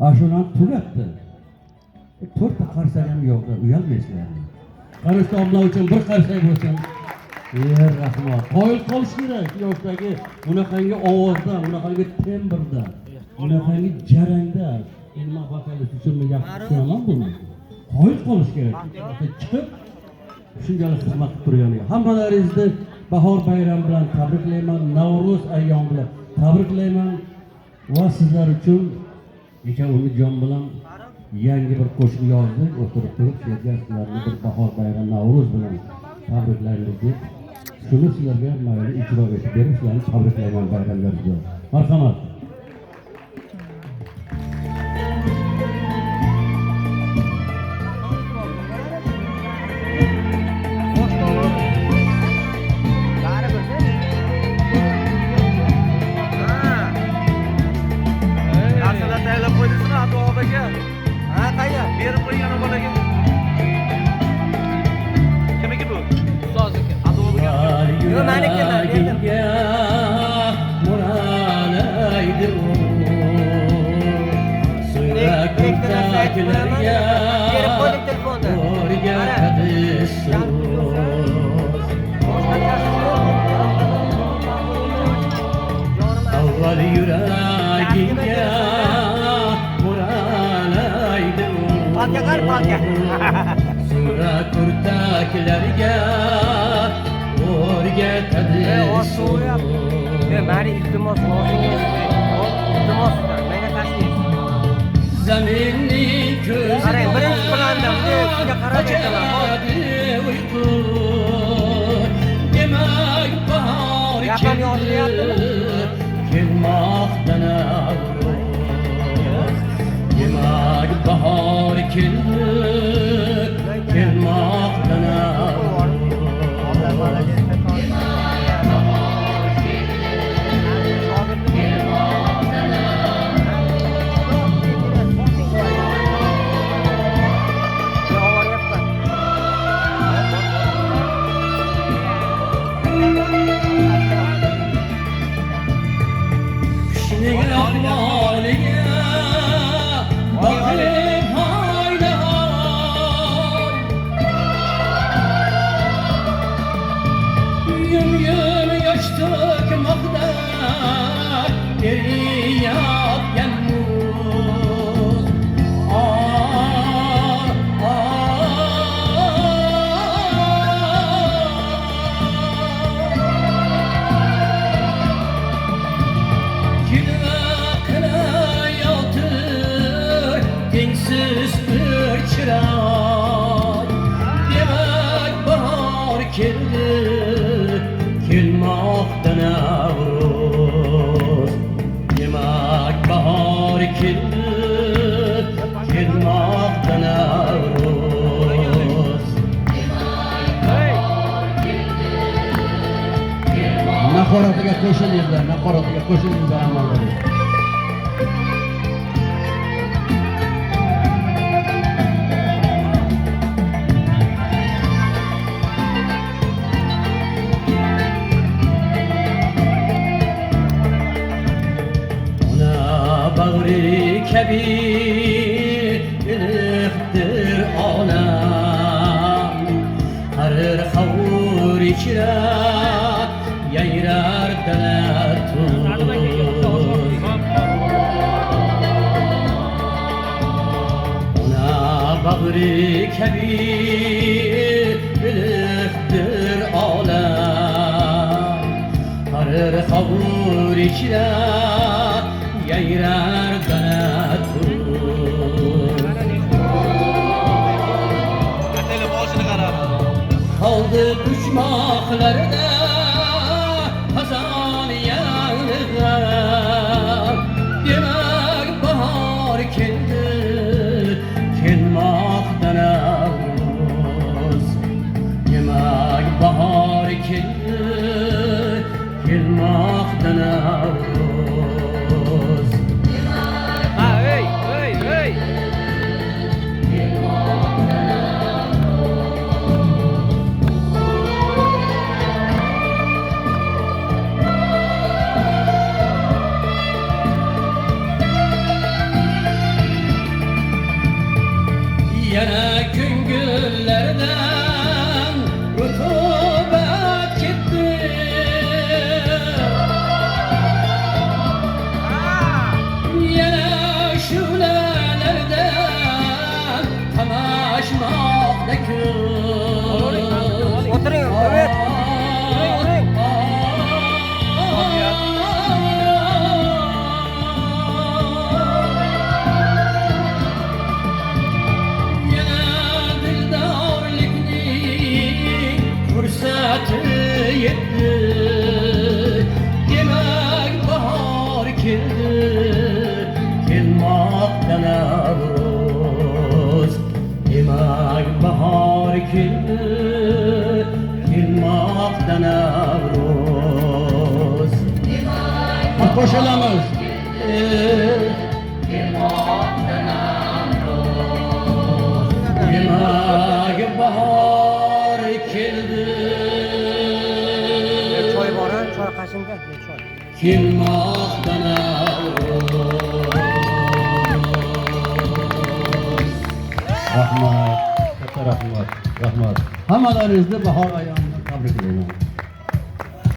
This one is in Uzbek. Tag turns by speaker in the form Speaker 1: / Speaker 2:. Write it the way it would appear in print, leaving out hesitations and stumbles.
Speaker 1: Ashunani tugatdi. To'rtta qarsak ham yo'qda, uyalmaysizlarmi? Qarashda omlar uchun bir qarsak bo'lsin. Rahmat. Qoyil qolish kerak yoshdagi bunaqangi ovozda, bunaqangi tembrda, bunaqangi jarangda. Endi men vokal uchun yaxshi tushunaman buni. Qoyil qolish kerak. Chiqib shunchalik xizmat qilib turganiga. Hammalaringizni bahor bayrami bilan tabriklayman, Navro'z ayyomi bilan tabriklayman va sizlar uchun Jon bilan yangi bir qo'shiq yozdik. O'tirib turib sizlarni bir bahor bayrami, Navro'z bilan tabriklaymiz deb shuni sizlarga mayli ijro etib berib, sizlarni tabriklayman bayramlaringizga. Marhamat.
Speaker 2: Berib qo'ygan bolaga. Kimniki bu? Ustozniki. Adobiga. Yo, meniki berdim. Muralaydi u. Suraklarga. Berib qo'ydik telefonda. Avval yuragingga Patya. Surat kurtaklarga o'rgatadi. Meni iltimos menga tashlaysiz. Zaminning ko'zi. Qarang, birinchi planda sizga qarab aytaman. Uyqu demak bahor keldi. Kelmoqdan demak bahor keldi, kelmoqdan naqoratiga qo'shilinglar amallar. Ona bag'ri kabi ilifdir olam, har xavur ichra yayrar dalatun. Ona bag'ri kabi ilifdir olam, har xavur ichra yayrar dalatun. Qoldi uçmoqlarda hazon yang'ir, demak bahor keldi, kelmoqdan Navro'z. Demak bahor keldi, kelmoqdan Navro'z. Hey.
Speaker 1: Yana ko'ngillardan rutubet ketdi. Yana shu'lalardan qamashmoqda kun.
Speaker 2: O'tiring, evet. O'tiring.
Speaker 1: Yana dildorlikning fursati yetdi. Demak bahor keldi. Kelmoqda Navruz. Demak bahor keldi. Kelmoqda Navruz. Qo'shilamiz. Demak bahor keldi.
Speaker 2: Choy bor, choy qashimda, choy.
Speaker 1: Kelmoqda Navruz. Rahmat, katta rahmat, rahmat. Hammalaringizni bahor ayyomidan tabriklayman.